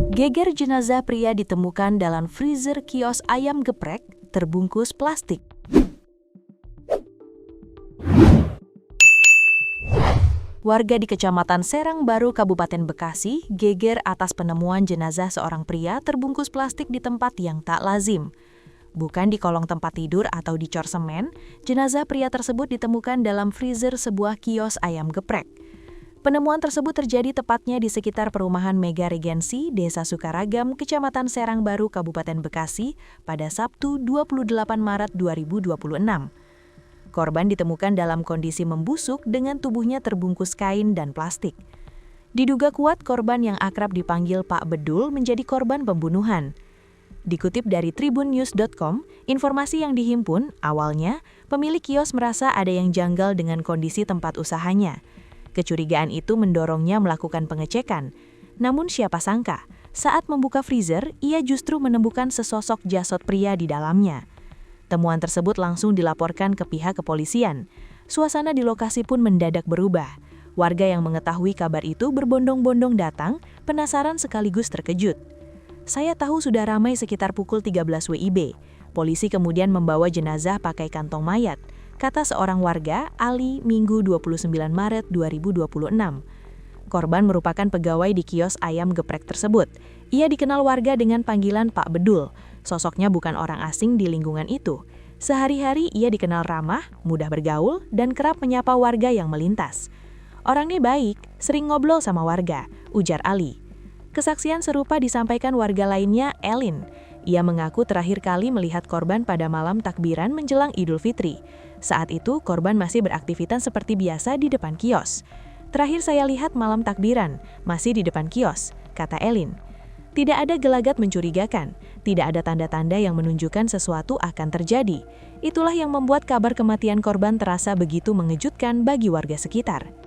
Geger jenazah pria ditemukan dalam freezer kios ayam geprek terbungkus plastik. Warga di Kecamatan Serang Baru, Kabupaten Bekasi, geger atas penemuan jenazah seorang pria terbungkus plastik di tempat yang tak lazim. Bukan di kolong tempat tidur atau di cor semen, jenazah pria tersebut ditemukan dalam freezer sebuah kios ayam geprek. Penemuan tersebut terjadi tepatnya di sekitar perumahan Mega Regensi, Desa Sukaragam, Kecamatan Serang Baru, Kabupaten Bekasi, pada Sabtu 28 Maret 2026. Korban ditemukan dalam kondisi membusuk dengan tubuhnya terbungkus kain dan plastik. Diduga kuat korban yang akrab dipanggil Pak Bedul menjadi korban pembunuhan. Dikutip dari tribunnews.com, informasi yang dihimpun, awalnya pemilik kios merasa ada yang janggal dengan kondisi tempat usahanya. Kecurigaan itu mendorongnya melakukan pengecekan. Namun siapa sangka, saat membuka freezer, ia justru menemukan sesosok jasad pria di dalamnya. Temuan tersebut langsung dilaporkan ke pihak kepolisian. Suasana di lokasi pun mendadak berubah. Warga yang mengetahui kabar itu berbondong-bondong datang, penasaran sekaligus terkejut. Saya tahu sudah ramai sekitar pukul 13 WIB. Polisi kemudian membawa jenazah pakai kantong mayat, kata seorang warga, Ali, Minggu 29 Maret 2026. Korban merupakan pegawai di kios ayam geprek tersebut. Ia dikenal warga dengan panggilan Pak Bedul. Sosoknya bukan orang asing di lingkungan itu. Sehari-hari ia dikenal ramah, mudah bergaul, dan kerap menyapa warga yang melintas. Orangnya baik, sering ngobrol sama warga, ujar Ali. Kesaksian serupa disampaikan warga lainnya, Elin. Ia mengaku terakhir kali melihat korban pada malam takbiran menjelang Idul Fitri. Saat itu, korban masih beraktivitas seperti biasa di depan kios. Terakhir saya lihat malam takbiran, masih di depan kios, kata Elin. Tidak ada gelagat mencurigakan, tidak ada tanda-tanda yang menunjukkan sesuatu akan terjadi. Itulah yang membuat kabar kematian korban terasa begitu mengejutkan bagi warga sekitar.